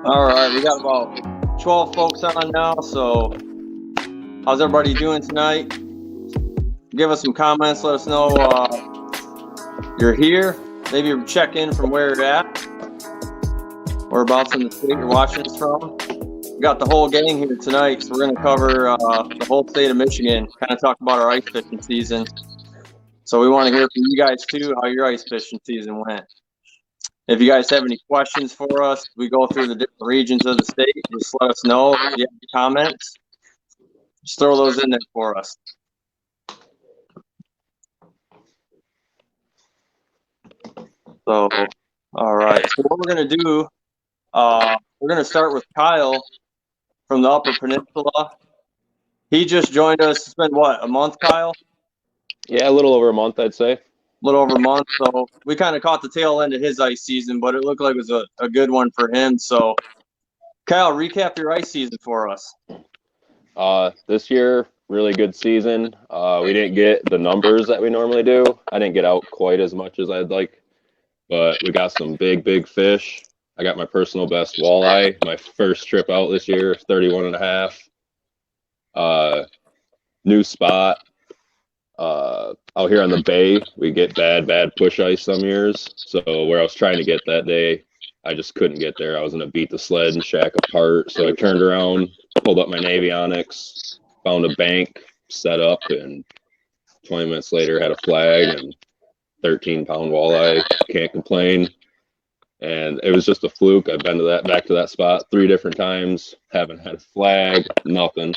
All right, we got about 12 folks on now, so how's everybody doing tonight? Give us some comments, let us know you're here. Maybe check in from where you're at, whereabouts in the state you're watching us from. We got the whole gang here tonight, so we're going to cover the whole state of Michigan, kind of talk about our ice fishing season. So we want to hear from you guys too, how your ice fishing season went. If you guys have any questions for us, we go through the different regions of the state. Just let us know if you have any comments. Just throw those in there for us. So, all right. So what we're going to do, we're going to start with Kyle from the Upper Peninsula. He just joined us. It's been, what, a month, Kyle? Yeah, a little over a month, I'd say. A little over a month. So we kind of caught the tail end of his ice season, but it looked like it was a good one for him. So, Kyle, recap your ice season for us. This year, really good season. We didn't get the numbers that we normally do. I didn't get out quite as much as I'd like, but we got some big fish. I got my personal best walleye. My first trip out this year, 31 and a half. New spot. Out here on the bay, we get bad push ice some years. So where I was trying to get that day, I just couldn't get there. I was going to beat the sled and shack apart. So I turned around, pulled up my Navionics, found a bank, set up, and 20 minutes later had a flag and 13-pound walleye. Can't complain. And it was just a fluke. I've been to back to that spot 3 different times. Haven't had a flag, nothing.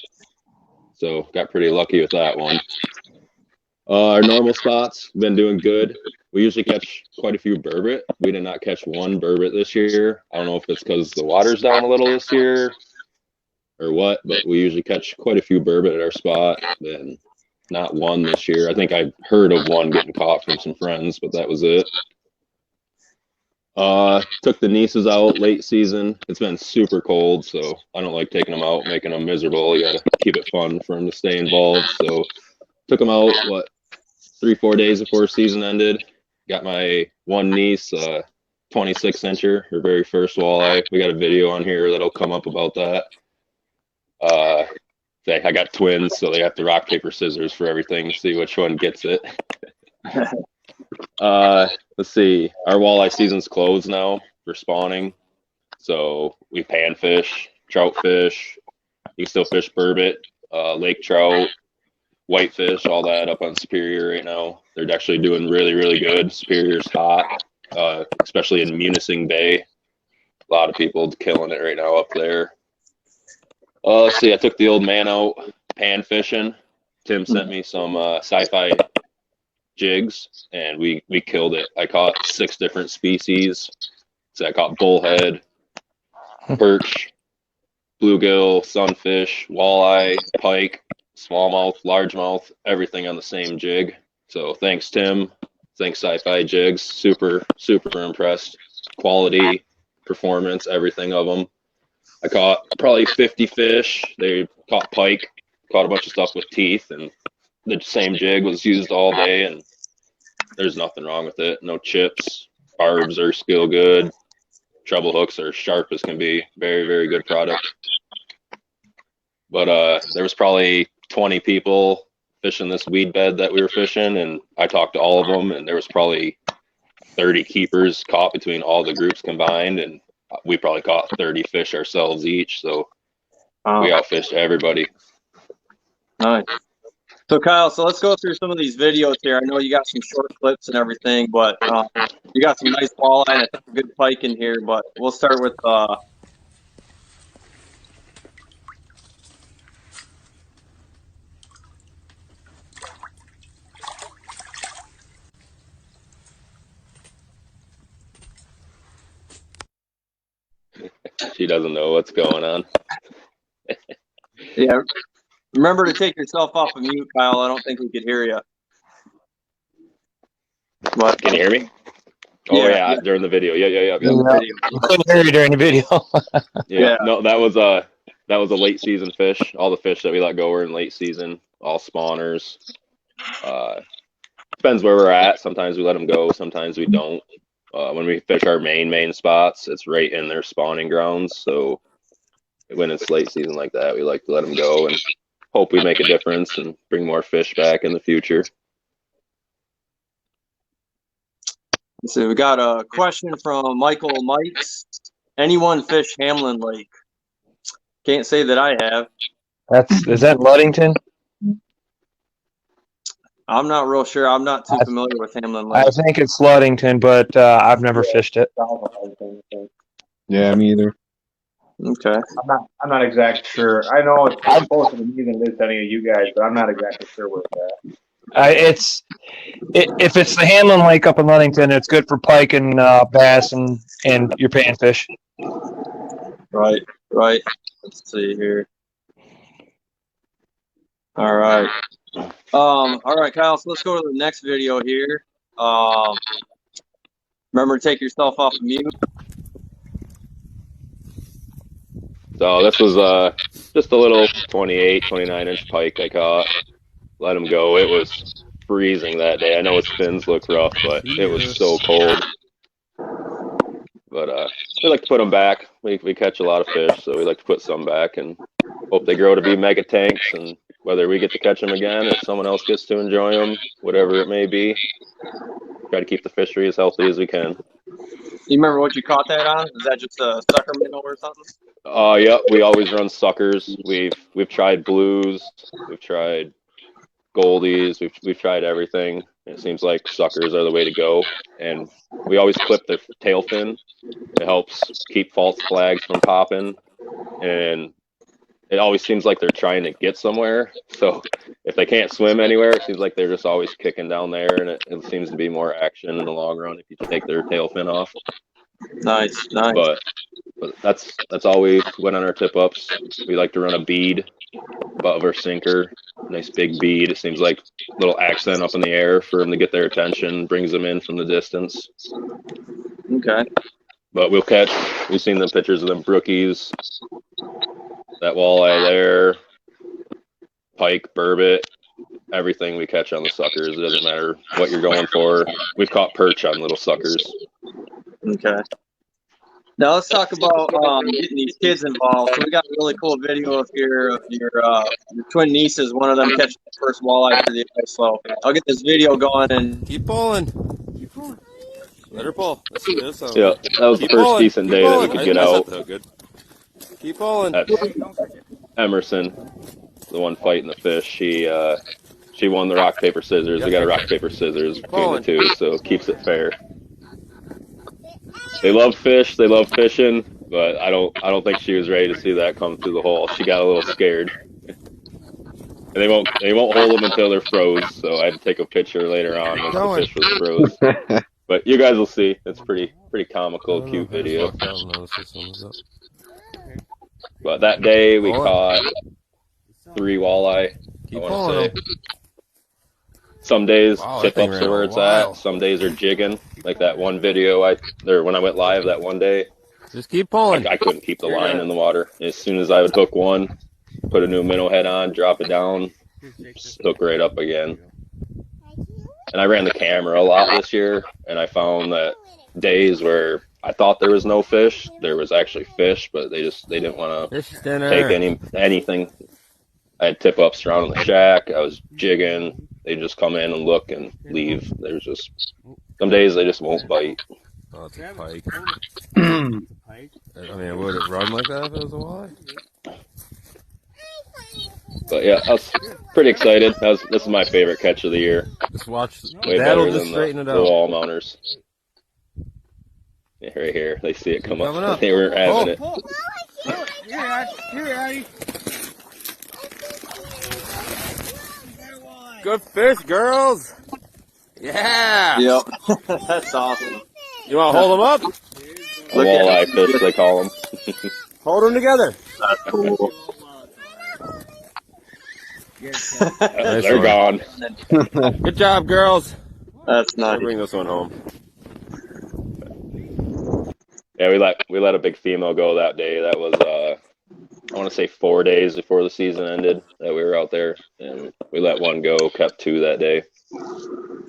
So got pretty lucky with that one. Our normal spots been doing good. We usually catch quite a few burbot. We did not catch one burbot this year. I don't know if it's because the water's down a little this year or what, but we usually catch quite a few burbot at our spot, and not one this year. I think I heard of one getting caught from some friends, but that was it. Took the nieces out late season. It's been super cold, so I don't like taking them out, making them miserable. You gotta keep it fun for them to stay involved. So took them out, 3-4 days before season ended. Got my one niece, 26-incher, her very first walleye. We got a video on here that'll come up about that. I got twins, so they have to rock, paper, scissors for everything to see which one gets it. Let's see. Our walleye season's closed now for spawning. So we panfish, trout fish. You can still fish burbot, lake trout, whitefish, all that up on Superior right now. They're actually doing really good. Superior's hot, especially in Munising Bay. A lot of people killing it right now up there. Let's see, I took the old man out pan fishing. Tim sent me some sci-fi jigs, and we killed it. I caught 6 different species. So I caught bullhead, perch, bluegill, sunfish, walleye, pike, smallmouth, largemouth, everything on the same jig. So thanks, Tim. Thanks, Sci-Fi Jigs. Super impressed. Quality, performance, everything of them. I caught probably 50 fish. They caught pike, caught a bunch of stuff with teeth, and the same jig was used all day, and there's nothing wrong with it. No chips. Barbs are still good. Treble hooks are sharp as can be. Very good product. But there was probably 20 people fishing this weed bed that we were fishing, and I talked to all of them, and there was probably 30 keepers caught between all the groups combined, and we probably caught 30 fish ourselves each, so we outfished everybody. Nice. So Kyle, let's go through some of these videos here. I know you got some short clips and everything, but you got some nice walleye and a good pike in here, but we'll start with She doesn't know what's going on. Yeah. Remember to take yourself off of mute, Kyle. I don't think we could hear you. But can you hear me? Oh yeah, during the video. Yeah. Couldn't hear you during the video. Yeah. No, that was a late season fish. All the fish that we let go were in late season, all spawners. Depends where we're at. Sometimes we let them go, sometimes we don't. When we fish our main spots, it's right in their spawning grounds. So when it's late season like that, we like to let them go and hope we make a difference and bring more fish back in the future. So we got a question from Michael Mikes. Anyone fish Hamlin Lake? Can't say that I have. Is that Ludington? I'm not real sure. I'm not too familiar with Hamlin I Lake. think it's Ludington, but I've never fished it. Yeah, me either. Okay. I'm not exactly sure. I know it's closer to me than it is to any of you guys, but I'm not exactly sure where it's at. If it's the Hamlin Lake up in Ludington, it's good for pike and bass and your panfish. Right. Let's see here. All right. All right, Kyle. So let's go to the next video here. Remember to take yourself off of mute. So this was just a little 28, 29-inch pike I caught. Let him go. It was freezing that day. I know his fins look rough, but it was so cold. But we like to put them back. We catch a lot of fish, so we like to put some back and hope they grow to be mega tanks. And whether we get to catch them again or someone else gets to enjoy them, whatever it may be, try to keep the fishery as healthy as we can. You remember what you caught that on? Is that just a sucker minnow or something? Yep. We always run suckers. We've tried blues. We've tried goldies. We've tried everything. It seems like suckers are the way to go. And we always clip their tail fin. It helps keep false flags from popping. And it always seems like they're trying to get somewhere. So if they can't swim anywhere, it seems like they're just always kicking down there. And it seems to be more action in the long run if you take their tail fin off. Nice. But that's all we went on our tip ups. We like to run a bead above our sinker, nice big bead. It seems like a little accent up in the air for them to get their attention, brings them in from the distance. Okay. But we've seen the pictures of them brookies, that walleye there, pike, burbot, everything we catch on the suckers. It doesn't matter what you're going for. We've caught perch on little suckers. Okay. Now let's talk about getting these kids involved. So we got a really cool video of your twin nieces, one of them catching the first walleye for the ice. So I'll get this video going and keep pulling. Let her pull. Yeah, that was the first decent day that we could get out. Good. Keep pulling. That's Emerson, the one fighting the fish. She won the rock paper scissors. We got a rock paper scissors between the two, so it keeps it fair. They love fish. They love fishing, but I don't think she was ready to see that come through the hole. She got a little scared. And they won't hold them until they're froze. So I had to take a picture later on once the fish was froze. But you guys will see. It's pretty comical, cute video. But that day we caught 3 walleye. I want to say. Some days tip ups are where it's at. Some days are jigging. Like that one video when I went live that one day. Just keep pulling. I couldn't keep the line in the water. As soon as I would hook one, put a new minnow head on, drop it down, hook right up again. And I ran the camera a lot this year, and I found that days where I thought there was no fish, there was actually fish, but they didn't want to take anything. I had tip ups surrounding the shack. I was jigging. They just come in and look and leave. There's just some days they just won't bite. Oh, it's a pike. I mean, would it run like that if it was a walleye? But yeah, I was pretty excited. This is my favorite catch of the year. Just watch. Way That'll better just than straighten it the out. wall mounters. Yeah, right here. They see it come Coming up. up. They weren't having it. Good fish, girls. Yeah. yep, that's awesome. You want to hold them up? A walleye fish, they call them. Hold them together. That's cool. They're gone. Good job, girls. That's I'll nice. bring this one home. Yeah, we let a big female go that day. That was I want to say 4 days before the season ended that we were out there, and we let one go, kept 2 that day.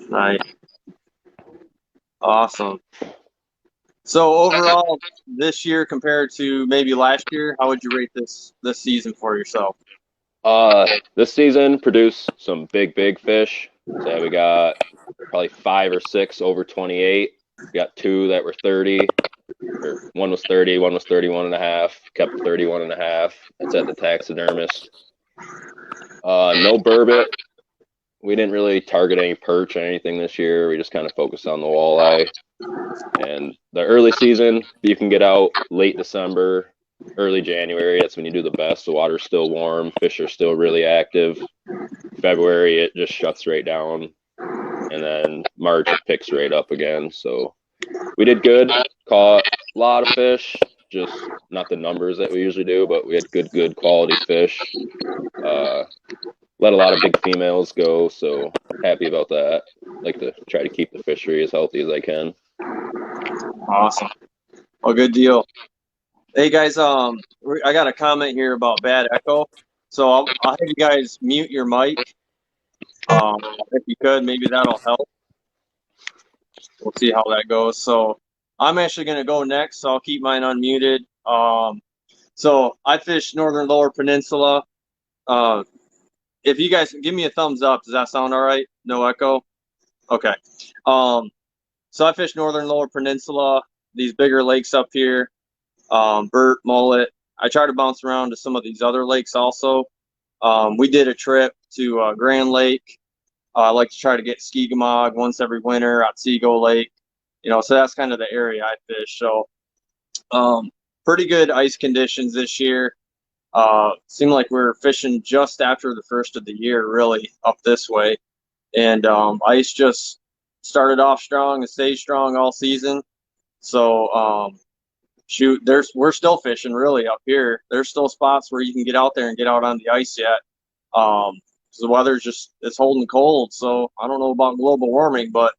Nice. Awesome. So overall, this year compared to maybe last year, how would you rate this season for yourself? This season produced some big fish. So we got probably 5 or 6 over 28. We got 2 that were 30. Or one was 30, one was 31 and a half. Kept 31 and a half. That's at the taxidermist. No burbot. We didn't really target any perch or anything this year. We just kind of focused on the walleye. And the early season, you can get out late December, early January. That's when you do the best. The water's still warm. Fish are still really active. February, it just shuts right down. And then March, it picks right up again. So we did good. Caught a lot of fish. Just not the numbers that we usually do, but we had good quality fish. Let a lot of big females go, so happy about that. Like to try to keep the fishery as healthy as I can. Awesome. Well, good deal. Hey guys, I got a comment here about bad echo. So I'll have you guys mute your mic. If you could, maybe that'll help. We'll see how that goes. So I'm actually going to go next, so I'll keep mine unmuted. So I fish northern lower peninsula. If you guys give me a thumbs up, does that sound all right? No echo? Okay. So I fish northern lower peninsula, these bigger lakes up here, Burt, Mullet. I try to bounce around to some of these other lakes also. We did a trip to Grand Lake. I like to try to get Skigimog once every winter at Seagull Lake. You know, so that's kind of the area I fish. So pretty good ice conditions this year. Seemed like we were fishing just after the first of the year, really, up this way. And ice just started off strong and stayed strong all season. So shoot, we're still fishing really up here. There's still spots where you can get out there and get out on the ice yet. The weather's it's holding cold. So I don't know about global warming, but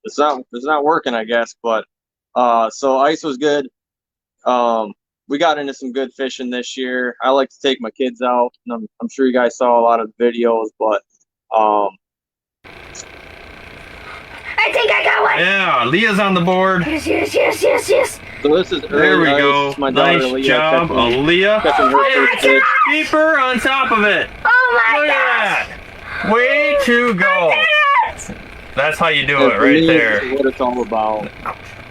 it's not working, I guess. But so ice was good. We got into some good fishing this year. I like to take my kids out, and I'm sure you guys saw a lot of videos, but I think I got one. Yeah, Leah's on the board. Yes. so this is There we early go. ice. My daughter Nice Leah job, Leah. catching her first fish. Keep her on top of it. Oh my Look gosh. at that. Way to go. That's how you do And it for right me, there. this is what it's all about.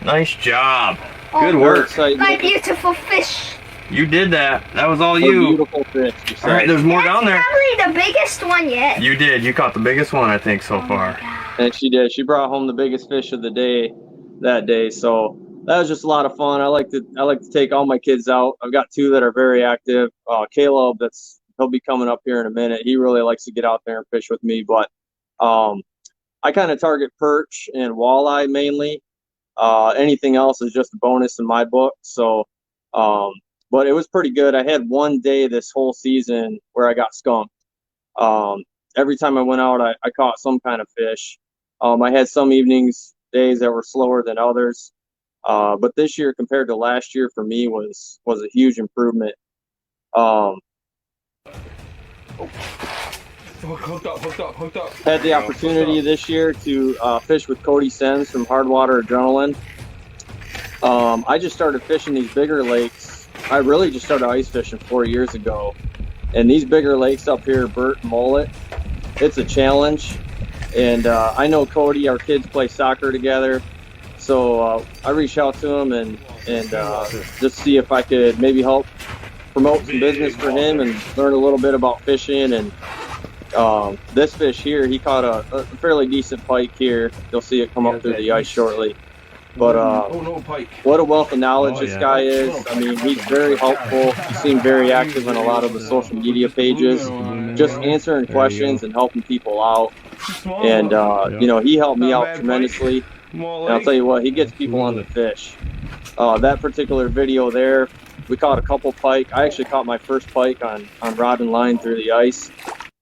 Nice job. Oh, Good Very work. excited. My beautiful fish. You did that. That was all A you. beautiful fish. You All right, said. there's more down there. Probably the biggest one yet. You did. You caught the biggest one, I think, so far. And she did. She brought home the biggest fish of the day that day. So that was just a lot of fun. I like to take all my kids out. I've got 2 that are very active. Caleb, he'll be coming up here in a minute. He really likes to get out there and fish with me. But I kind of target perch and walleye mainly. Anything else is just a bonus in my book. So, but it was pretty good. I had one day this whole season where I got skunked. Every time I went out, I caught some kind of fish. I had some days that were slower than others. But this year compared to last year for me was a huge improvement. Hooked up. Had the opportunity this year to fish with Cody Sens from Hardwater Adrenaline. I just started fishing these bigger lakes. I really just started ice fishing 4 years ago. And these bigger lakes up here, Burt and Mullet, it's a challenge. And I know Cody, our kids play soccer together. So I reached out to him and just see if I could maybe help promote some business for him and learn a little bit about fishing. And this fish here, he caught a fairly decent pike here. You'll see it come up through the ice shortly. But what a wealth of knowledge this guy is. I mean, he's very helpful. He seemed very active in a lot of the social media pages, just answering questions and helping people out. And, you know, he helped me out tremendously. And I'll tell you what, he gets people on the fish. That particular video there, we caught a couple pike. I actually caught my first pike on rod and line through the ice.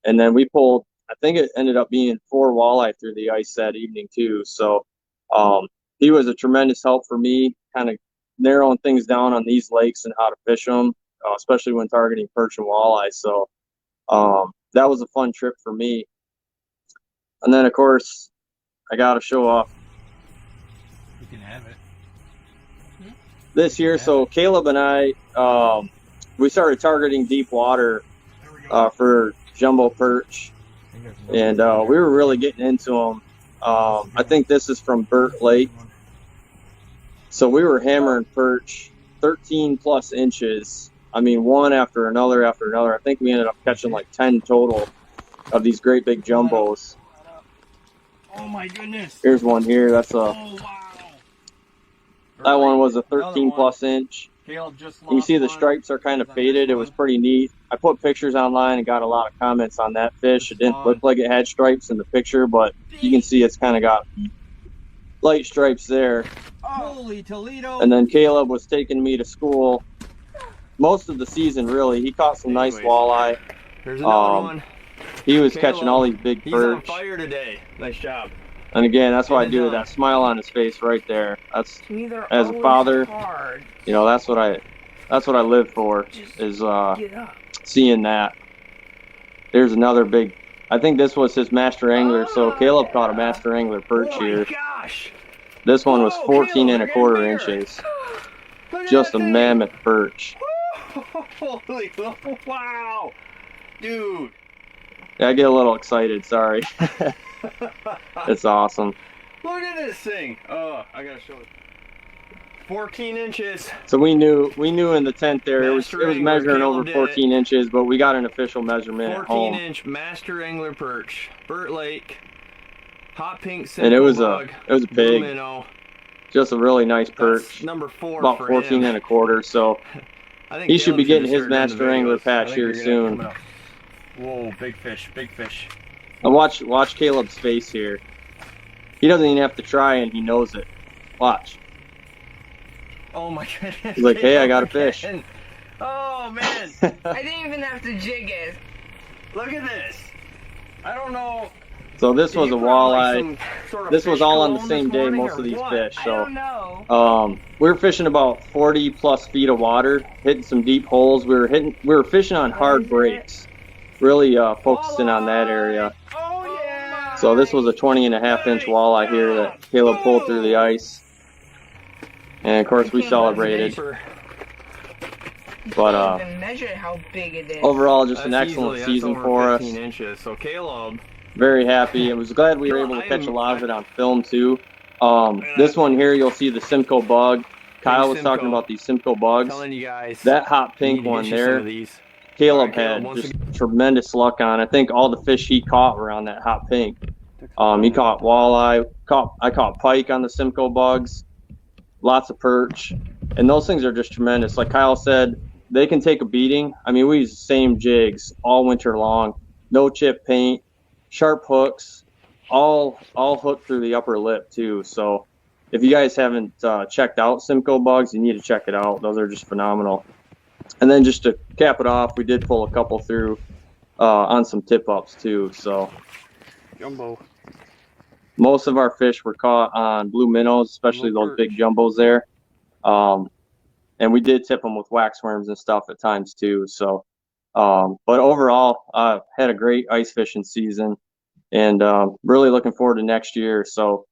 And then we pulled, I think it ended up being 4 walleye through the ice that evening too. So he was a tremendous help for me, kind of narrowing things down on these lakes and how to fish them, especially when targeting perch and walleye. So that was a fun trip for me. And then, of course, I got to show off. You can have it. this year. So Caleb and I, we started targeting deep water for jumbo perch, and we were really getting into them. I think this is from Burt Lake. So we were hammering perch 13 plus inches. I mean, one after another after another. I think we ended up catching like 10 total of these great big jumbos. Oh my goodness. Here's one here. That's a, Oh wow. that one was a 13 plus inch. Caleb just You see the lost one. stripes are kind of faded. It was pretty neat. I put pictures online and got a lot of comments on that fish. It didn't look like it had stripes in the picture, but you can see it's kind of got light stripes there. Holy Toledo. And then Caleb was taking me to school most of the season, really. He caught some nice walleye. There's another one. He was Caleb, catching all these big He's on perch. fire today. Nice job. And again, that's why I do that smile on his face right there. That's, as a father, you know, that's what I live for, is seeing that. There's another big, I think this was his master angler. So Caleb caught a master angler perch here. Gosh. This one was 14 and a quarter inches. Just a mammoth perch. Holy, wow. Dude. Yeah, I get a little excited, sorry. It's awesome. Look at this thing. Oh, I gotta show it. 14 inches. So we knew in the tent there it was measuring over 14 inches, but we got an official measurement at home. 14-inch master angler perch, Burt Lake, hot pink And simple it was bug, a big, minnow. just a really nice perch. That's number 4 about for 14 him. and a quarter. So I think he should be Caleb getting his start doing master the angler videos. patch I think here you're gonna soon. come up. Whoa, big fish, big fish. And watch Caleb's face here. He doesn't even have to try, and he knows it. Watch. Oh my goodness. He's like, hey, I got a fish. Oh man. I didn't even have to jig it. Look at this. I don't know. So this was a walleye. Sort of This was fish all on the cologne same this day, morning, most or of these what? fish. I So don't know. we were fishing about 40 plus feet of water, hitting some deep holes. We were fishing on hard breaks, really focusing on that area. Oh yeah. So this was a 20 and a half inch walleye here that Caleb pulled through the ice. And of course we celebrated. But Can't even measure how big it is. overall, just an That's excellent easily- season that's for over us. 15 inches. So Caleb. Very happy. I was glad we were able to catch a lot of it on film too. This one here, you'll see the Simcoe bug. Kyle was talking about these Simcoe bugs. Telling you guys. That hot you need pink to one get you some there, of these. Caleb Alright, Caleb, had once just tremendous luck on. I think all the fish he caught were on that hot pink. He caught walleye. I caught pike on the Simcoe bugs. Lots of perch, and those things are just tremendous. Like Kyle said, they can take a beating. I mean, we use the same jigs all winter long. No chip paint, sharp hooks, all hooked through the upper lip too. So if you guys haven't checked out Simcoe bugs, you need to check it out. Those are just phenomenal. And then just to cap it off, we did pull a couple through on some tip ups too. So Jumbo. most of our fish were caught on blue minnows, especially those big jumbos there. And we did tip them with wax worms and stuff at times too. So, but overall, had a great ice fishing season, and really looking forward to next year. So,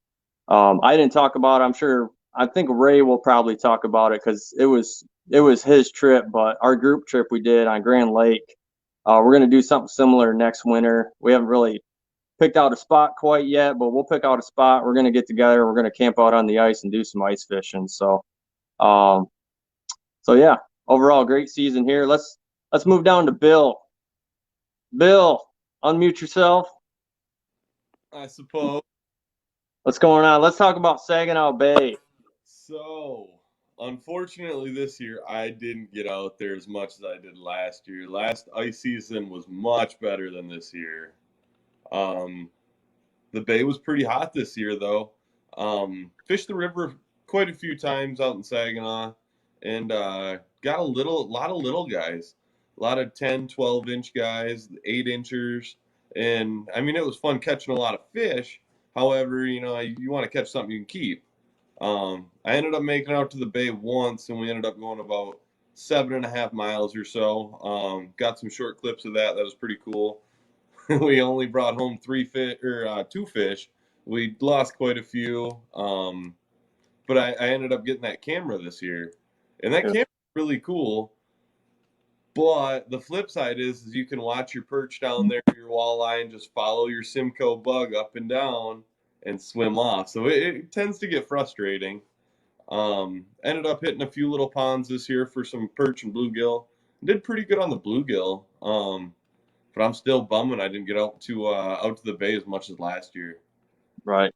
I didn't talk about it. I think Ray will probably talk about it because it was his trip, but our group trip we did on Grand Lake. We're going to do something similar next winter. We haven't really picked out a spot quite yet, but we'll pick out a spot. We're going to get together. We're going to camp out on the ice and do some ice fishing. So, so yeah, overall great season here. Let's move down to Bill. Bill, unmute yourself. I suppose. What's going on? Let's talk about Saginaw Bay. So, unfortunately this year I didn't get out there as much as I did last year. Last ice season was much better than this year. The bay was pretty hot this year though. Fished the river quite a few times out in Saginaw, and got a lot of little guys, a lot of 10, 12-inch guys, 8-inchers, and I mean it was fun catching a lot of fish. However, you want to catch something you can keep. I ended up making it out to the bay once, and we ended up going about 7.5 miles or so. Got some short clips of that. That was pretty cool. We only brought home 2 fish. We lost quite a few, but I ended up getting that camera this year. and that can be really cool. But the flip side is you can watch your perch down there, your walleye, and just follow your Simcoe bug up and down and swim off. So it tends to get frustrating. Ended up hitting a few little ponds this year for some perch and bluegill. Did pretty good on the bluegill. But I'm still bumming I didn't get out to the bay as much as last year. Right.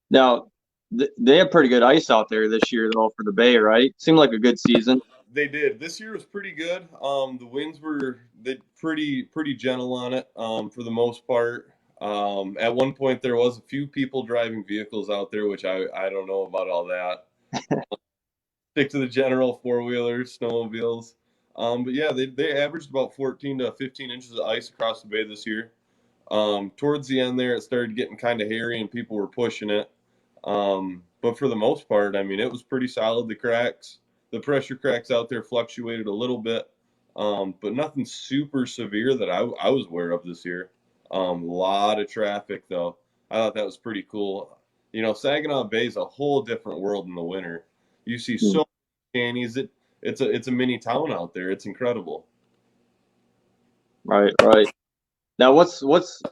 Now, they have pretty good ice out there this year, though, for the bay, right? Seemed like a good season. They did. This year was pretty good. The winds were pretty gentle on it for the most part. At one point, there was a few people driving vehicles out there, which I don't know about all that. Stick to the general four-wheelers, snowmobiles. But yeah, they averaged about 14 to 15 inches of ice across the bay this year. Towards the end there, it started getting kind of hairy and people were pushing it. But for the most part, I mean, it was pretty solid. The pressure cracks out there fluctuated a little bit, but nothing super severe that I was aware of this year. A lot of traffic though. I thought that was pretty cool. You know, Saginaw Bay is a whole different world in the winter. You see so many shanties. It's a mini town out there. It's incredible. Right, right. Now, what's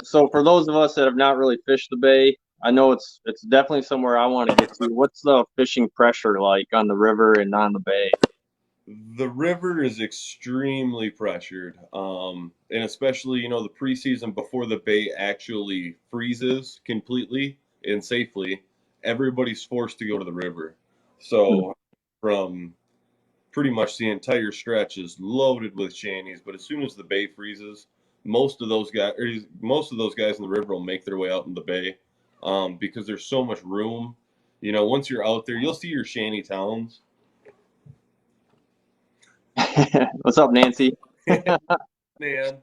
so for those of us that have not really fished the bay, I know it's definitely somewhere I want to get to. What's the fishing pressure like on the river and on the bay? The river is extremely pressured, and especially the preseason before the bay actually freezes completely and safely, everybody's forced to go to the river. So from pretty much the entire stretch is loaded with shanties, but as soon as the bay freezes, most of those guys in the river will make their way out in the bay, because there's so much room. Once you're out there, you'll see your shanty towns. What's up, Nancy? Man,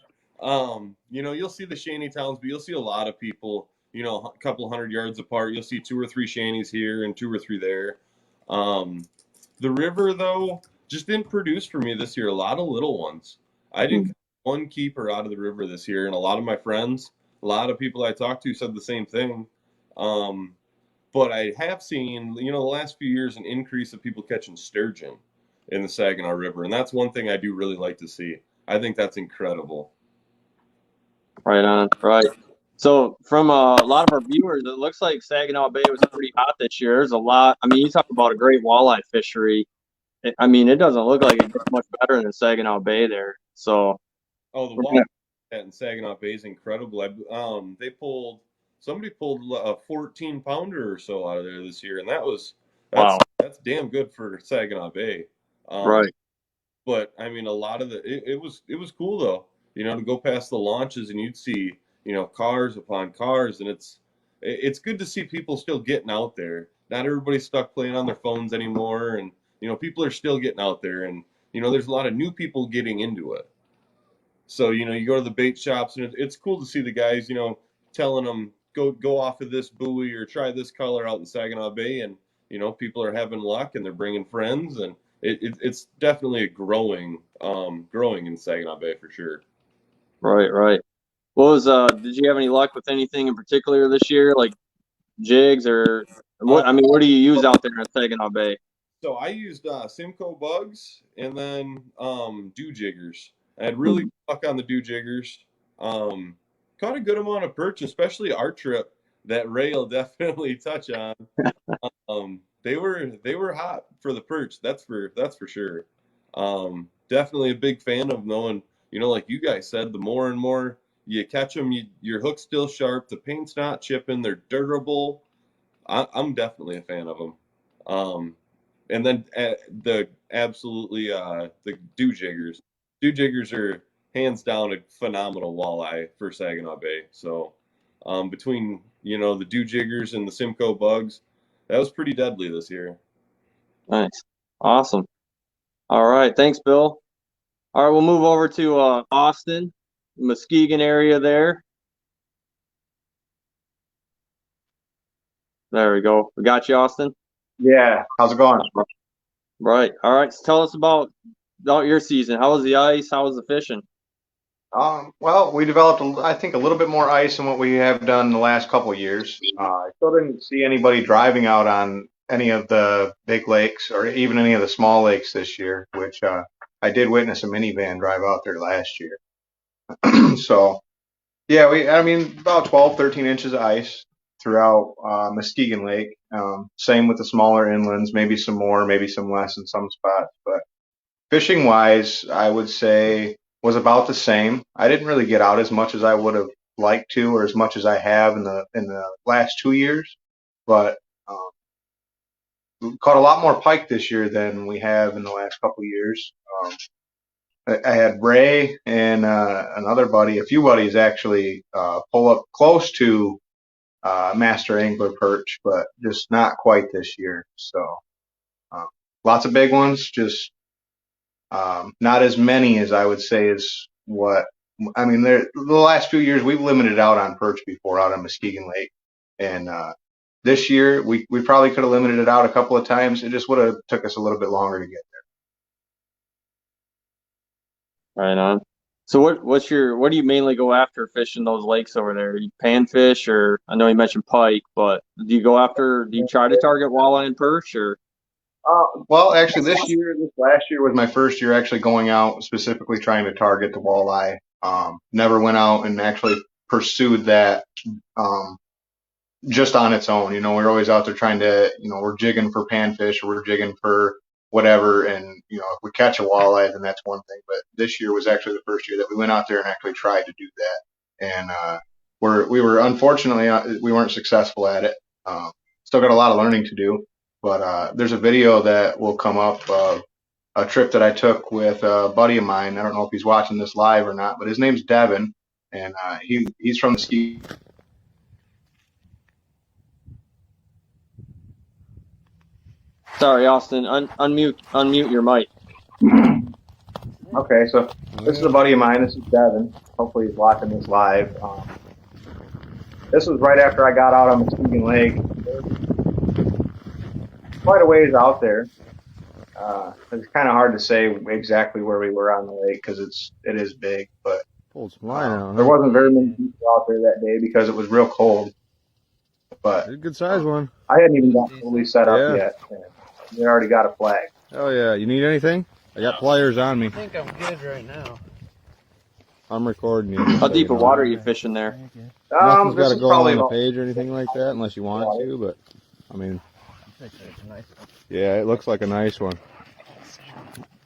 you'll see the shanty towns, but you'll see a lot of people, a couple hundred yards apart. You'll see 2 or 3 shanties here and 2 or 3 there. The river, though, just didn't produce for me this year. A lot of little ones. I didn't catch one keeper out of the river this year, and a lot of my friends, a lot of people I talked to said the same thing. But I have seen, the last few years, an increase of people catching sturgeon in the Saginaw River, and that's one thing I do really like to see. I think that's incredible. Right on, right. So from a lot of our viewers, it looks like Saginaw Bay was pretty hot this year. There's a lot. I mean, you talk about a great walleye fishery. I mean, it doesn't look like it gets much better than Saginaw Bay there. So, the walleye in Saginaw Bay is incredible. Somebody pulled a 14-pounder or so out of there this year, and that's damn good for Saginaw Bay. Right. But I mean, a lot of it was cool though. To go past the launches and you'd see cars upon cars, and it's good to see people still getting out there. Not everybody's stuck playing on their phones anymore, and people are still getting out there, and there's a lot of new people getting into it. So you go to the bait shops, and it's cool to see the guys telling them go off of this buoy or try this color out in Saginaw Bay, and people are having luck and they're bringing friends, and it's definitely a growing in Saginaw Bay for sure. Right, right. Did you have any luck with anything in particular this year, like jigs or what? I mean, what do you use out there at Saginaw Bay? So I used Simcoe bugs and then dew jiggers. I had really good luck on the dew jiggers. Caught a good amount of perch, especially our trip that Ray will definitely touch on. They were hot for the perch. That's for sure. Definitely a big fan of knowing, like you guys said, the more and more you catch them, your hook's still sharp, the paint's not chipping, they're durable. I'm definitely a fan of them. And then the dew jiggers. Dew jiggers are hands down a phenomenal walleye for Saginaw Bay. So between the dew jiggers and the Simcoe bugs, that was pretty deadly this year. Nice, awesome. All right, thanks, Bill. All right, we'll move over to Austin, Muskegon area there. There we go. We got you, Austin. Yeah, how's it going? Right. All right. So tell us about your season. How was the ice? How was the fishing? Well, we developed, I think, a little bit more ice than what we have done the last couple of years. I still didn't see anybody driving out on any of the big lakes or even any of the small lakes this year, which I did witness a minivan drive out there last year. So, yeah, I mean, about 12, 13 inches of ice throughout Muskegon Lake. Same with the smaller inlands, maybe some more, maybe some less in some spots. But fishing wise, I would say was about the same. I didn't really get out as much as I would have liked to, or as much as I have in the last 2 years. But we caught a lot more pike this year than we have in the last couple of years. I had Ray and another buddy, a few buddies actually, pull up close to master angler perch, but just not quite this year. So lots of big ones, just not as many as I would say is what I mean. The last few years we've limited out on perch before out on Muskegon Lake, and this year we probably could have limited it out a couple of times. It just would have took us a little bit longer to get there. Right on. So what do you mainly go after fishing those lakes over there? You panfish, or I know you mentioned pike, but do you try to target walleye and perch, or? Well, actually this last year was my first year actually going out specifically trying to target the walleye. Never went out and actually pursued that just on its own. You know, we're always out there trying to, we're jigging for panfish or we're jigging for whatever. And, if we catch a walleye, then that's one thing. But this year was actually the first year that we went out there and actually tried to do that. And we were unfortunately, we weren't successful at it. Still got a lot of learning to do. But there's a video that will come up of a trip that I took with a buddy of mine. I don't know if he's watching this live or not, but his name's Devin, and he's from the ski. Sorry, Austin, unmute your mic. Okay, so this is a buddy of mine. This is Devin. Hopefully he's watching this live. This was right after I got out on Muskegon Lake. Quite a ways out there. It's kind of hard to say exactly where we were on the lake because it is big, but there wasn't very many people out there that day because it was real cold. But a good size one. I hadn't even got fully set up yet. And they already got a flag. Oh yeah, you need anything? I got pliers on me. I think I'm good right now. I'm recording you. How deep of water are you fishing there? Nothing's got to go on the page or anything like that unless you want it to, but I mean, yeah, it looks like a nice one.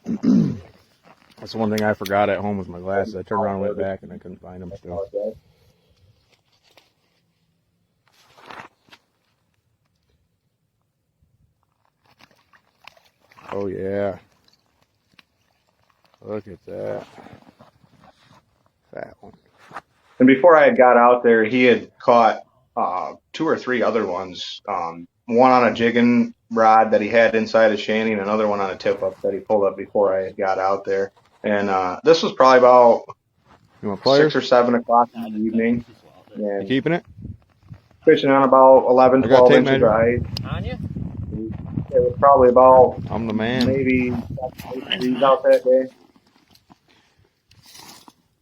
That's the one thing I forgot at home was my glasses. I turned around and went back and I couldn't find them still. Oh yeah. Look at that. Fat one. And before I had got out there, he had caught 2 or 3 other ones. One on a jigging rod that he had inside a shanty, and another one on a tip up that he pulled up before I got out there. And this was probably about 6 or 7 o'clock in the evening. And you keeping it? Fishing on about 11, 12 inches of ice. On you? It was probably about I'm the man. maybe 7 degrees out that day.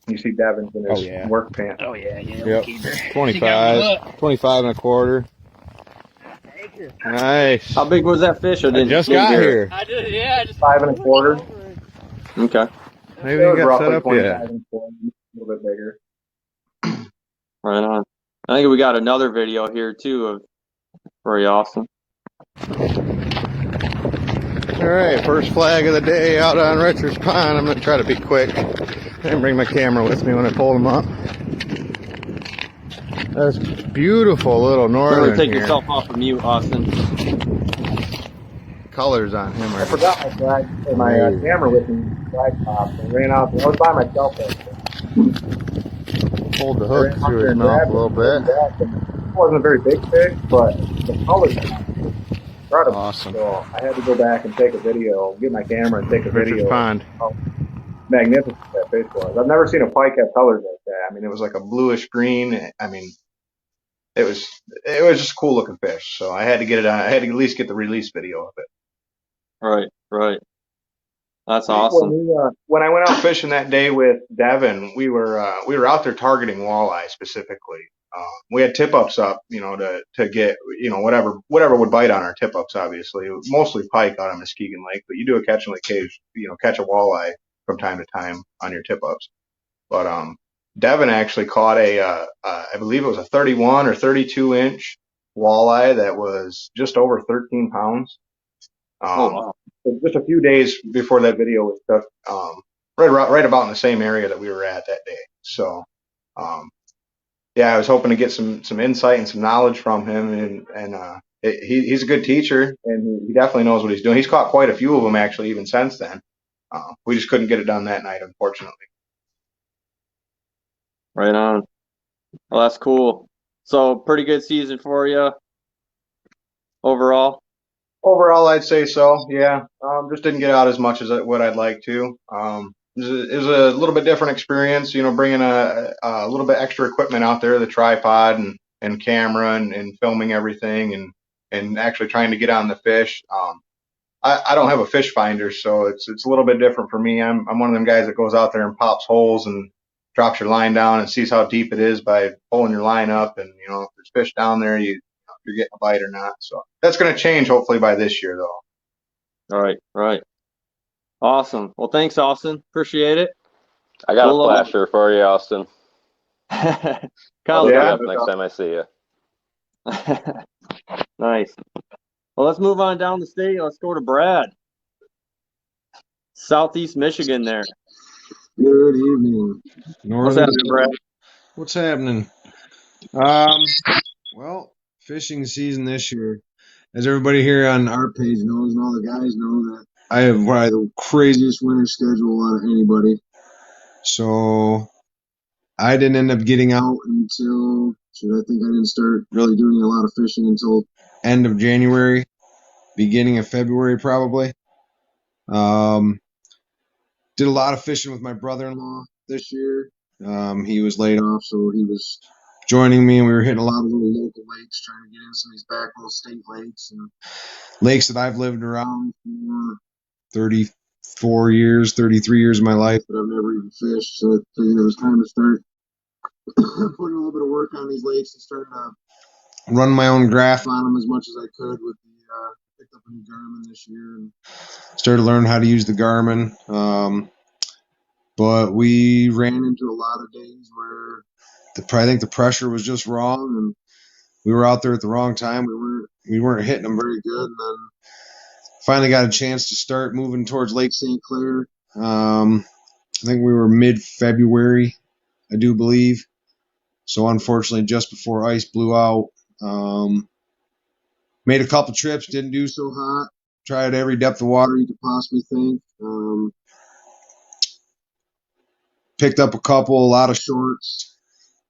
You see Devin's in his work pants. Oh yeah. Yep. 25 and a quarter. Nice. How big was that fish? I just got here. I did, yeah. 5 and a quarter. Okay. Maybe you got set up yet. A little bit bigger. Right on. I think we got another video here too of very awesome. All right, first flag of the day out on Richards Pond. I'm gonna try to be quick and bring my camera with me when I pull them up. That's beautiful little northern. Remember to take yourself off of mute, Austin. Colors on him. I forgot my camera with me. Flag top and ran out. I was by myself. Pulled the hook through his mouth a little bit. It wasn't a very big fish, but the colors were incredible. Awesome. So I had to go back and take a video, get my camera and take a video. Richards Pond. How magnificent that fish was. I've never seen a pike have colors like that. I mean, it was like a bluish green. I mean, it was just a cool looking fish. So I had to get it on. I had to at least get the release video of it. Right. That's awesome. When I went out fishing that day with Devin, we were out there targeting walleye specifically. We had tip ups up, to get, whatever would bite on our tip ups, obviously, mostly pike out on Muskegon Lake, but you do occasionally catch a walleye from time to time on your tip ups. But, Devin actually caught I believe it was a 31 or 32 inch walleye that was just over 13 pounds. Wow. Just a few days before that video was took, right about in the same area that we were at that day. So, yeah, I was hoping to get some insight and some knowledge from him, and he's a good teacher, and he definitely knows what he's doing. He's caught quite a few of them actually, even since then. We just couldn't get it done that night, unfortunately. Right on. Well, that's cool. So pretty good season for you overall. Overall, I'd say so. Yeah, just didn't get out as much as what I'd like to. It was a little bit different experience, bringing a little bit extra equipment out there, the tripod and camera and filming everything and actually trying to get on the fish. I don't have a fish finder, so it's a little bit different for me. I'm one of them guys that goes out there and pops holes and drops your line down and sees how deep it is by pulling your line up. And, if there's fish down there, you're getting a bite or not. So that's going to change hopefully by this year, though. All right. Awesome. Well, thanks, Austin. Appreciate it. I got a flasher for you, Austin. I'll look you up next time I see you. Nice. Well, let's move on down the state. Let's go to Brad. Southeast Michigan there. Good evening. What's happening, Brad? What's happening? Well, fishing season this year, as everybody here on our page knows, and all the guys know, that I have probably the craziest winter schedule out of anybody. So I didn't end up getting out until, I think I didn't start really doing a lot of fishing until end of January, beginning of February probably. Did a lot of fishing with my brother-in-law this year. He was laid off, so he was joining me, and we were hitting a lot of little local lakes, trying to get in some of these back little state lakes and lakes that I've lived around for 34 years, 33 years of my life, but I've never even fished. So I figured it was time to start putting a little bit of work on these lakes and start running my own graph on them as much as I could. Picked up a new Garmin this year and started learning how to use the Garmin. But we ran into a lot of days where I think the pressure was just wrong, and we were out there at the wrong time. We weren't hitting them very good, and then finally got a chance to start moving towards Lake St. Clair. I think we were mid-February, I do believe. So unfortunately, just before ice blew out, made a couple trips, didn't do so hot. Tried every depth of water you could possibly think. Picked up a lot of shorts.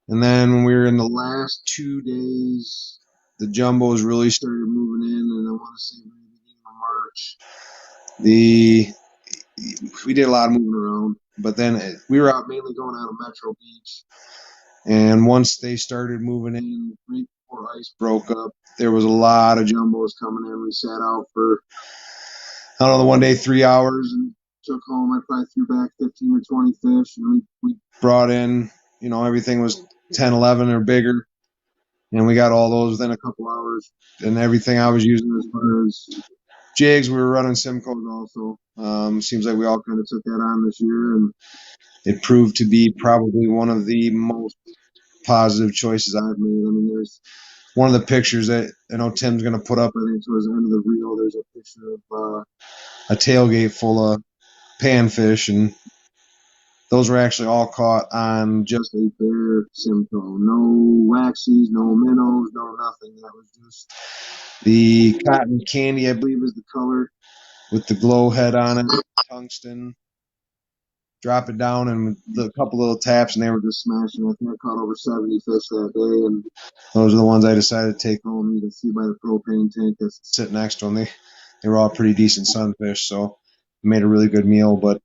And then when we were in the last 2 days, the jumbos really started moving in, and I want to say the beginning of March. We did a lot of moving around, but then we were out mainly going out of Metro Beach. And once they started moving in, right before ice broke up, there was a lot of jumbos coming in. We sat out for, I don't know, the one day 3 hours and took home. I probably threw back 15 or 20 fish, and we brought in, everything was 10, 11 or bigger, and we got all those within a couple hours. And everything I was using as far as jigs, we were running Simcoes also. Seems like we all kind of took that on this year, and it proved to be probably one of the most positive choices I've made. I mean, there's one of the pictures that I know Tim's going to put up, I think towards the end of the reel, there's a picture of a tailgate full of panfish, and those were actually all caught on just a bare Simcoe. No waxies, no minnows, no nothing. That was just the cotton candy, I believe is the color, with the glow head on it, tungsten. Drop it down and a couple little taps, and they were just smashing. I think I caught over 70 fish that day, and those are the ones I decided to take home. You can see by the propane tank that's sitting next to them. They were all pretty decent sunfish, so made a really good meal. But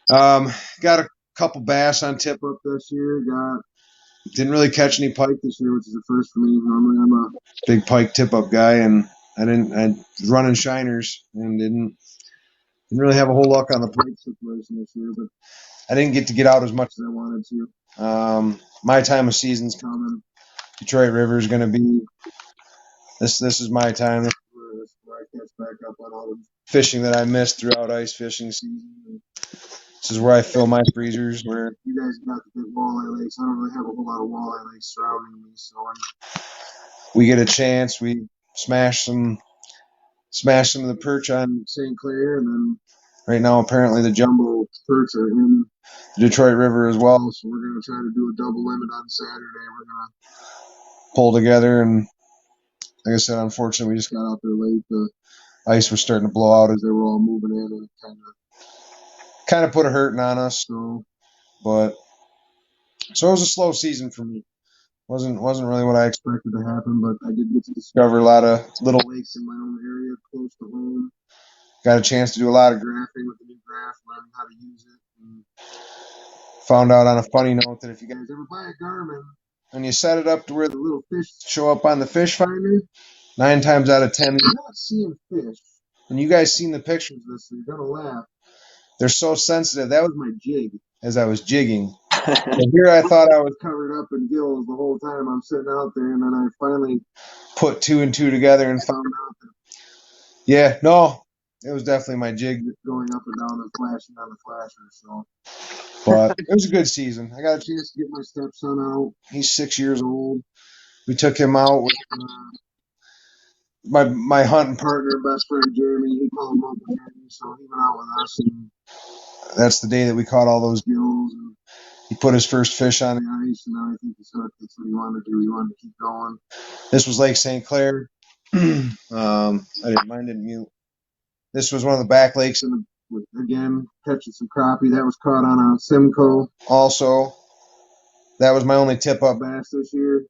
got a couple bass on tip up this year. Didn't really catch any pike this year, which is the first for me. Normally I'm a big pike tip up guy, and I was running shiners and didn't really have a whole luck on the pike situation this year, but I didn't get out as much as I wanted to. My time of season's coming. Detroit River is going to be this is my time. This is where I catch back up on all the fishing that I missed throughout ice fishing season. This is where I fill my freezers. Where you guys got the big walleye lakes. I don't really have a whole lot of walleye lakes surrounding me, so we get a chance. We smash some of the perch on St. Clair, and then right now apparently the jumbo perch are in the Detroit River as well. So we're gonna try to do a double limit on Saturday. We're gonna pull together, and like I said, unfortunately we just got out there late. The ice was starting to blow out as they were all moving in, and kind of put a hurting on us. So it was a slow season for me. Wasn't really what I expected to happen, but I did get to discover a lot of little lakes in my own area close to home. Got a chance to do a lot of graphing with the new graph, learning how to use it. And found out on a funny note that if you guys ever buy a Garmin and you set it up to where the little fish show up on the fish finder, 9 times out of 10 you're not seeing fish. And you guys seen the pictures of this, so you're gonna laugh. They're so sensitive. That was my jig as I was jigging. And here I thought I was covered up in gills the whole time I'm sitting out there, and then I finally put 2 and 2 together and found out that it was definitely my jig going up and down and flashing on the flasher. So, but it was a good season. I got a chance to get my stepson out. He's 6 years old. We took him out with my hunting partner, best friend Jeremy. He called him Uncle Jeremy, so he went out with us, and that's the day that we caught all those gills. And he put his first fish on the ice, and now I think he's hooked. That's what he wanted to do. He wanted to keep going. This was Lake St. Clair. Mine didn't mute. This was one of the back lakes, again, catching some crappie. That was caught on a Simcoe. Also, that was my only tip-up bass this year.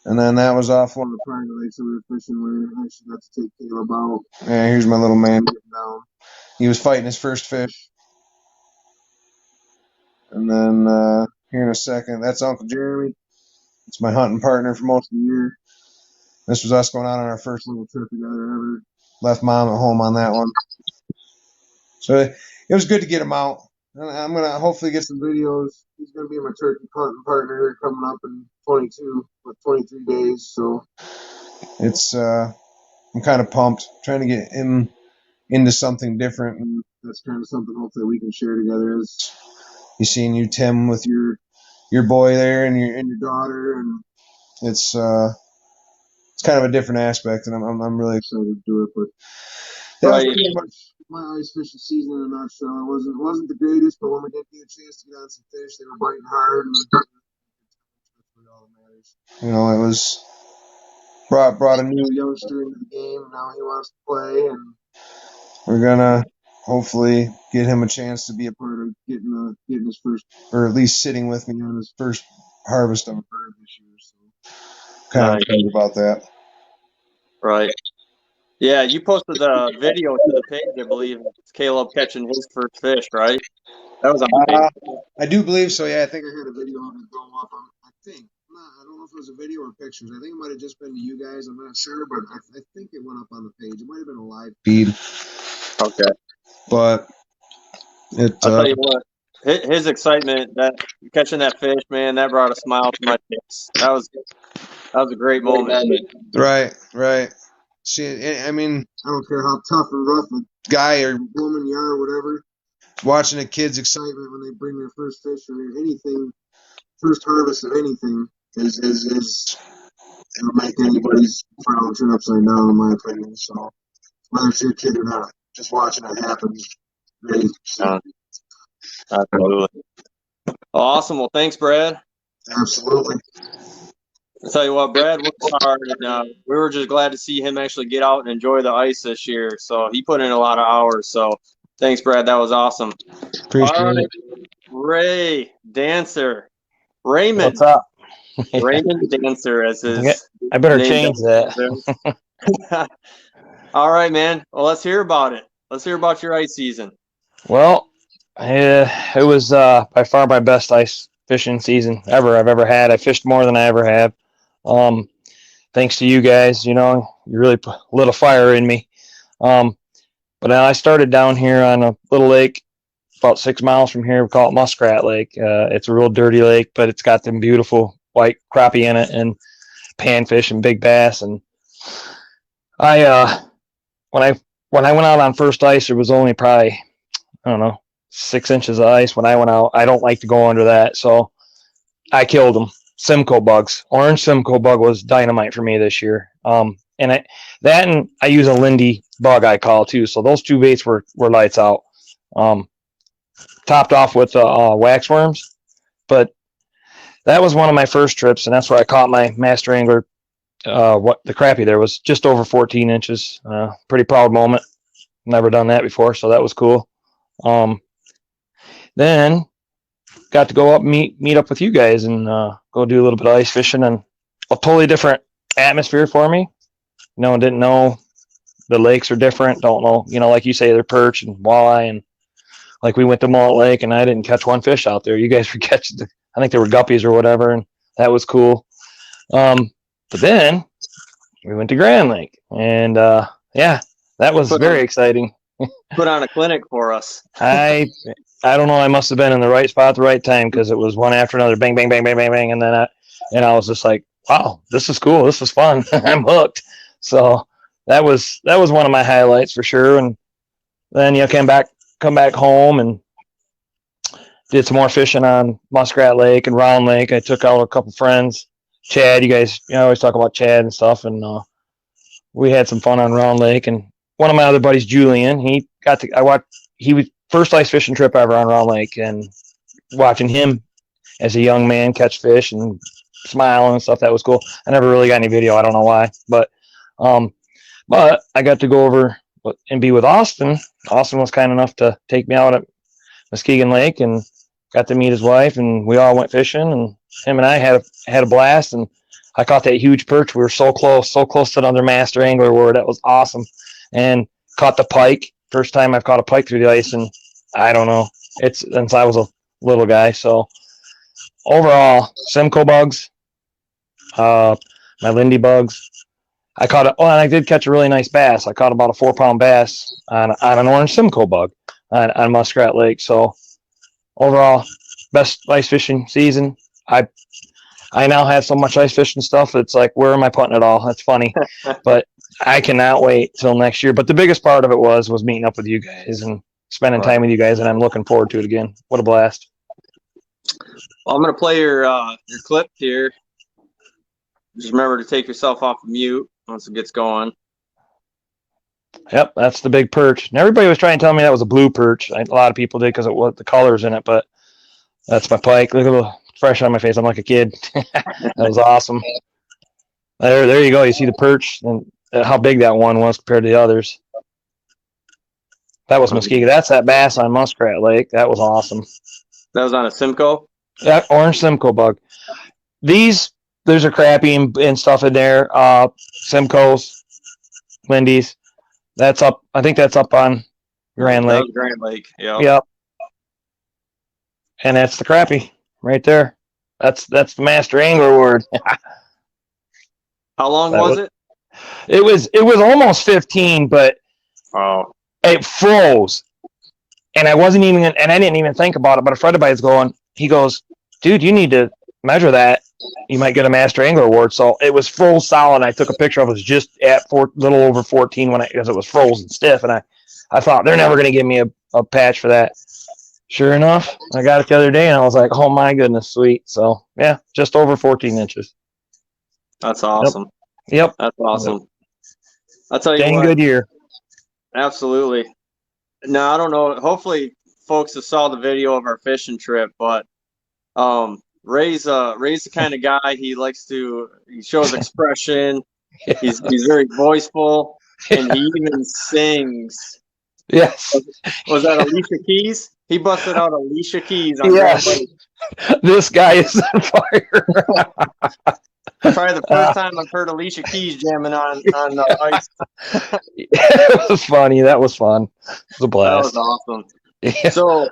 And then that was off one of the private lakes that we were fishing where I actually got to take Caleb out. Yeah, here's my little man getting down. He was fighting his first fish. And then here in a second, that's Uncle Jeremy. It's my hunting partner for most of the year. This was us going out on our first little trip together ever. Left Mom at home on that one. So it was good to get him out. I'm going to hopefully get some videos. He's going to be my turkey hunting partner coming up in 22 with 23 days. So it's I'm kind of pumped, trying to get him into something different. And that's kind of something hopefully we can share together. Is you seeing you, Tim, with your boy there and your daughter, and it's kind of a different aspect, and I'm really excited to do it. But that was pretty much my ice fishing season in a nutshell. It wasn't the greatest, but when we did get a chance to get on some fish, they were biting hard, and that's really all that matters. You know, it was brought a new youngster into the game, and now he wants to play, and we're gonna hopefully get him a chance to be a part of getting his first, or at least sitting with me on his first harvest of a bird this year. So kind of excited about that. Right. Yeah, you posted the video to the page, I believe. It's Caleb catching his first fish, right? That was amazing. I do believe so. Yeah, I think I had a video of it go up. I don't know if it was a video or pictures. I think it might have just been to you guys. I'm not sure, but I think it went up on the page. It might have been a live feed. Okay. But I'll tell you what, his excitement, that catching that fish, man, that brought a smile to my face. That was a great moment. Right. See, I mean, I don't care how tough or rough a guy or woman you are or whatever. Watching a kid's excitement when they bring their first fish or anything, first harvest of anything, is it'll make anybody's frown turn upside down, in my opinion. So whether it's your kid or not, just watching it happen is great. Absolutely. Awesome. Well, thanks, Brad. Absolutely. I'll tell you what, Brad worked hard, and we were just glad to see him actually get out and enjoy the ice this year. So he put in a lot of hours. So thanks, Brad. That was awesome. Appreciate it. Ray Dancer. Raymond. What's up? Raymond Dancer, as his I better name change that. All right, man. Well, let's hear about it. Let's hear about your ice season. Well, it was by far my best ice fishing season I've ever had. I fished more than I ever have. Thanks to you guys, you really put a little fire in me. But I started down here on a little lake about 6 miles from here. We call it Muskrat Lake. It's a real dirty lake, but it's got them beautiful white crappie in it, and panfish and big bass. And I when I went out on first ice, there was only probably, I don't know, 6 inches of ice when I went out. I don't like to go under that, so I killed them. Simcoe bugs. Orange Simcoe bug was dynamite for me this year. And I use a Lindy bug I call too. So those two baits were lights out. Topped off with wax worms, but that was one of my first trips, and that's where I caught my master angler. What the crappie there was just over 14 inches. Pretty proud moment. Never done that before, so that was cool. Then got to go up meet up with you guys and go do a little bit of ice fishing, and a totally different atmosphere for me. Didn't know the lakes are different. Don't know, like you say, they're perch and walleye, and like we went to Muskrat Lake and I didn't catch one fish out there. You guys were catching, I think they were guppies or whatever, and that was cool. But then we went to Grand Lake, and yeah, that was very exciting. Put on a clinic for us. I don't know. I must have been in the right spot at the right time, because it was one after another, bang, bang, bang, bang, bang, bang, and then I was just like, wow, this is cool. This is fun. I'm hooked. So that was one of my highlights for sure. And then come back home and did some more fishing on Muskrat Lake and Round Lake. I took out a couple friends. Chad, you guys, always talk about Chad and stuff, and we had some fun on Round Lake. And one of my other buddies, Julian, he was first ice fishing trip ever on Round Lake, and watching him as a young man catch fish and smiling and stuff, that was cool. I never really got any video. I don't know why, but I got to go over and be with Austin. Austin was kind enough to take me out at Muskegon Lake, and got to meet his wife, and we all went fishing, and him and I had a blast, and I caught that huge perch. We were so close to another master angler award. That was awesome. And caught the pike. First time I've caught a pike through the ice, and I don't know. It's since I was a little guy. So overall, Simcoe bugs, my Lindy bugs. I caught and I did catch a really nice bass. I caught about a 4-pound bass on an orange Simcoe bug on Muskrat Lake. So overall, best ice fishing season. I now have so much ice fishing stuff. It's like, where am I putting it all? That's funny, but I cannot wait till next year. But the biggest part of it was meeting up with you guys and spending time with you guys, and I'm looking forward to it again. What a blast! Well, I'm gonna play your clip here. Just remember to take yourself off of mute once it gets going. Yep, that's the big perch. And everybody was trying to tell me that was a blue perch. A lot of people did, because it was the colors in it. But that's my pike. Look at the fresh on my face. I'm like a kid. That was awesome. There you go. You see the perch and how big that one was compared to the others. That was Muskegon. That's that bass on Muskrat Lake. That was awesome. That was on a Simcoe? That orange Simcoe bug. There's a crappie and stuff in there. Simcoes, Lindy's. That's up. I think that's up on Grand Lake. Grand Lake. Yeah. Yep. And that's the crappie right there. That's the Master Angler Award. How long was it? It was almost 15, but it froze. And I wasn't even, and I didn't even think about it, but a friend of mine is going, he goes, dude, you need to measure that. You might get a Master Angler Award. So it was full solid. I took a picture of it. It was just at little over 14 because it was frozen stiff. And I thought, they're never going to give me a patch for that. Sure enough, I got it the other day, and I was like, oh my goodness, sweet. So yeah, just over 14 inches. That's awesome. Yep. That's awesome. Yep. I'll tell you Dang what. Good year. Absolutely. No, I don't know. Hopefully folks have saw the video of our fishing trip, but Ray's the kind of guy, he shows expression. He's very voiceful, and he even sings. Yes. Was that Alicia Keys? He busted out Alicia Keys on yes. This guy is on fire. Probably the first time I've heard Alicia Keys jamming on the ice. It was funny. That was fun. It was a blast. That was awesome. Yeah. So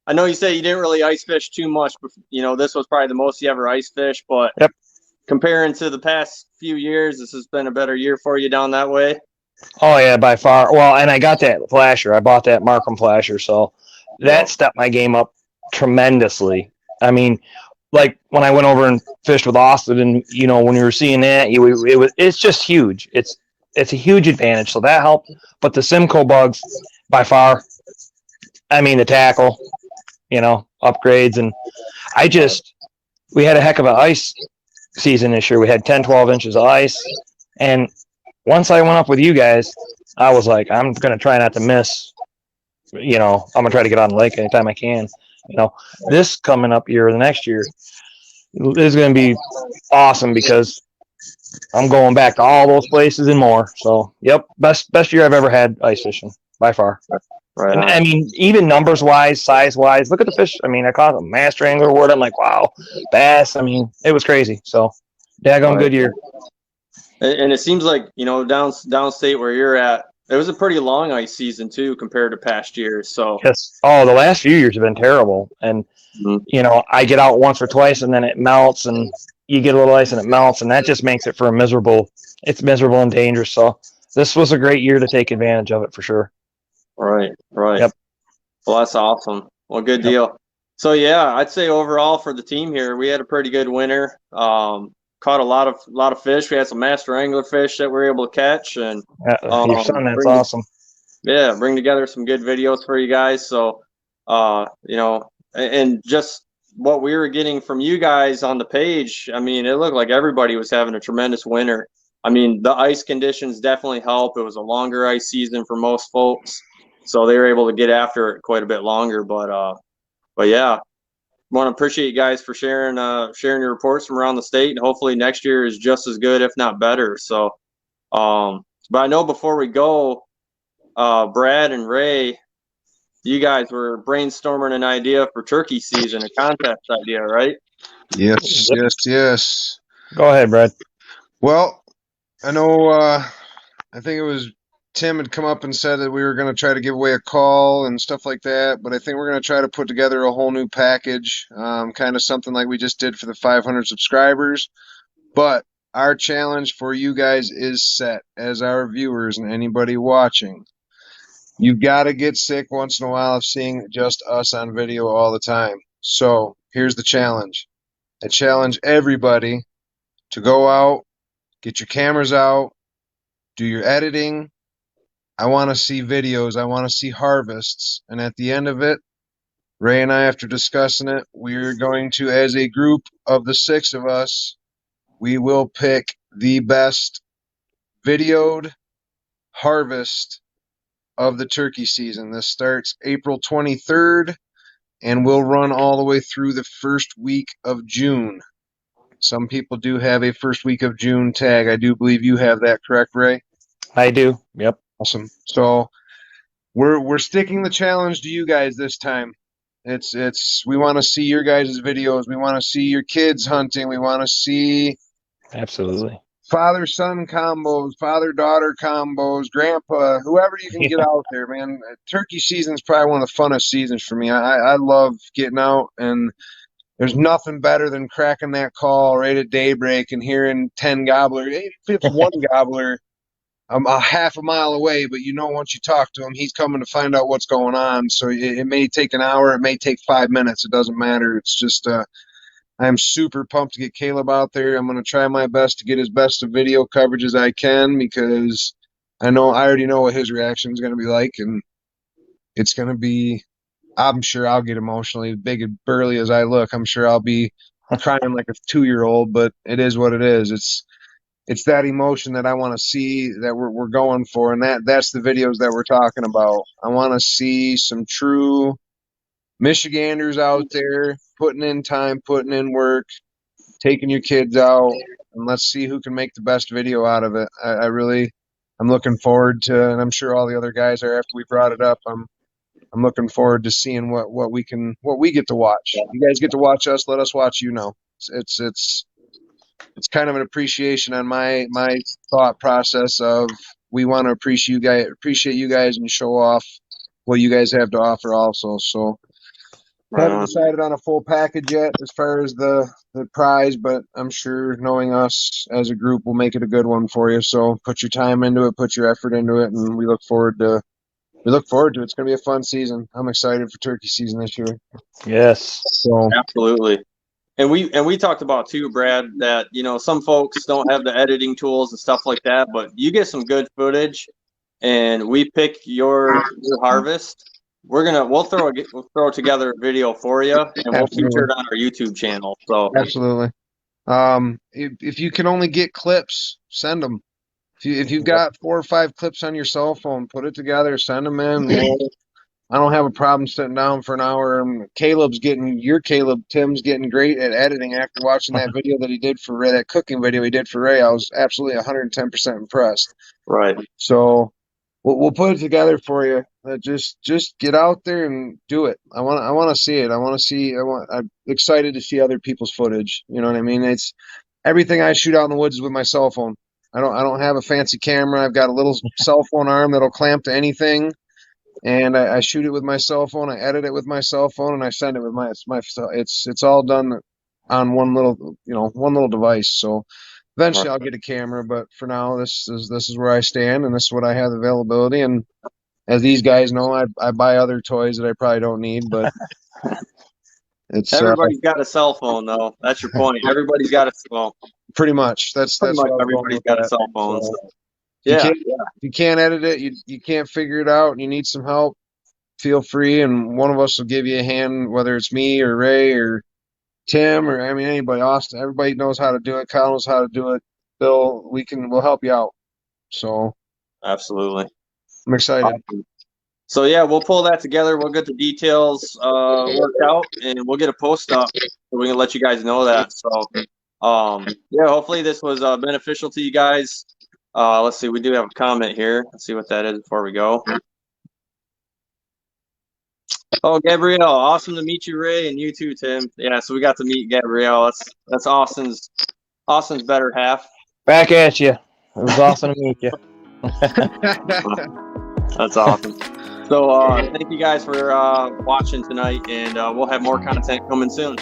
I know you say you didn't really ice fish too much, but this was probably the most you ever ice fish. But yep. Comparing to the past few years, this has been a better year for you down that way. Oh yeah, by far. Well, and I got that flasher. I bought that Markham flasher, so that stepped my game up tremendously. I mean, like when I went over and fished with Austin, and when you were seeing that, it's just huge. It's a huge advantage. So that helped. But the Simcoe bugs, by far, I mean the tackle, upgrades, and we had a heck of an ice season this year. We had 10, 12 inches of ice, and once I went up with you guys, I was like, I'm gonna try not to miss. I'm gonna try to get on the lake anytime I can. This coming up year or the next year is going to be awesome because I'm going back to all those places and more. So, yep, best year I've ever had ice fishing by far. Right And on. I mean, even numbers wise, size wise, look at the fish. I mean, I caught a master angler award. I'm like, wow, bass. I mean, it was crazy. So, daggone good year. And it seems like, downstate where you're at, it was a pretty long ice season too compared to past years. So yes. Oh, the last few years have been terrible. And I get out once or twice and then it melts, and you get a little ice and it melts, and that just makes it it's miserable and dangerous. So this was a great year to take advantage of it for sure. Right. Yep. Well, that's awesome. Well, good deal. So yeah, I'd say overall for the team here, we had a pretty good winter. Caught a lot of fish. We had some master angler fish that we were able to catch, and your son, that's awesome. Bring together some good videos for you guys. So, and just what we were getting from you guys on the page, I mean, it looked like everybody was having a tremendous winter. I mean, the ice conditions definitely help. It was a longer ice season for most folks, so they were able to get after it quite a bit longer. But yeah, want to appreciate you guys for sharing your reports from around the state, and hopefully next year is just as good, if not better. So, but I know before we go, Brad and Ray, you guys were brainstorming an idea for turkey season, a contest idea, right? Yes. Go ahead, Brad. Well, I know, I think it was Tim had come up and said that we were going to try to give away a call and stuff like that, but I think we're going to try to put together a whole new package, kind of something like we just did for the 500 subscribers. But our challenge for you guys is set as our viewers and anybody watching. You've got to get sick once in a while of seeing just us on video all the time. So here's the challenge. I challenge everybody to go out, get your cameras out, do your editing. I want to see videos. I want to see harvests. And at the end of it, Ray and I, after discussing it, we're going to, as a group of the 6 of us, we will pick the best videoed harvest of the turkey season. This starts April 23rd and will run all the way through the first week of June. Some people do have a first week of June tag. I do believe you have that, correct, Ray? I do. Yep. Awesome. So we're sticking the challenge to you guys this time. We want to see your guys' videos. We want to see your kids hunting. We want to see absolutely father-son combos, father-daughter combos, grandpa, whoever you can get out there, man. Turkey season is probably one of the funnest seasons for me. I love getting out, and there's nothing better than cracking that call right at daybreak and hearing 10 gobblers. If it's one gobbler, I'm a half a mile away, but once you talk to him, he's coming to find out what's going on. So it may take an hour, it may take 5 minutes. It doesn't matter. It's just I'm super pumped to get Caleb out there. I'm going to try my best to get as best of video coverage as I can, because I already know what his reaction is going to be like, and it's going to be, I'm sure I'll get emotionally, big and burly as I look. I'm sure I'll be crying like a 2-year-old, but it is what it is. It's that emotion that I want to see, that we're going for, and that's the videos that we're talking about. I want to see some true Michiganders out there putting in time, putting in work, taking your kids out, and let's see who can make the best video out of it. I'm looking forward to, and I'm sure all the other guys are after we brought it up. I'm looking forward to seeing what we get to watch. You guys get to watch us, let us watch you know. It's kind of an appreciation on my thought process of, we want to appreciate you guys and show off what you guys have to offer also. So haven't decided on a full package yet as far as the prize, but I'm sure, knowing us as a group, we'll make it a good one for you. So put your time into it, put your effort into it, and we look forward to it. It's going to be a fun season. I'm excited for turkey season this year. Yes. So absolutely. And we talked about too, Brad, that some folks don't have the editing tools and stuff like that, but you get some good footage, and we pick your harvest. We'll throw together a video for you, and we'll feature it on our YouTube channel. So Absolutely. If you can only get clips, send them. If you've got 4 or 5 clips on your cell phone, put it together, send them in. I don't have a problem sitting down for an hour. Tim's getting great at editing after watching that video that he did for Ray, that cooking video he did for Ray. I was absolutely 110% impressed. Right. So we'll put it together for you. Just get out there and do it. I want to see it. I'm excited to see other people's footage. You know what I mean? It's everything I shoot out in the woods is with my cell phone. I don't have a fancy camera. I've got a little cell phone arm that'll clamp to anything. And I shoot it with my cell phone. I edit it with my cell phone, and I send it with my. It's all done on one little device. So eventually I'll get a camera, but for now this is where I stand, and this is what I have availability. And as these guys know, I buy other toys that I probably don't need, but it's everybody's got a cell phone, though. That's your point. Everybody's got a well. Pretty much. That's pretty much what everybody's got a cell phone. So. If you can't edit it, you can't figure it out, and you need some help, feel free, and one of us will give you a hand, whether it's me or Ray or Tim or anybody. Austin, everybody knows how to do it. Kyle knows how to do it. Bill, we'll help you out. So absolutely, I'm excited. Awesome. So yeah, we'll pull that together. We'll get the details worked out, and we'll get a post up so we can let you guys know that. So yeah, hopefully this was beneficial to you guys. Let's see, we do have a comment here. Let's see what that is before we go. Oh, Gabrielle, awesome to meet you, Ray, and you too, Tim. Yeah, so we got to meet Gabrielle. That's Austin's better half. Back at you. It was awesome to meet you. That's awesome. So thank you guys for watching tonight, and we'll have more content coming soon.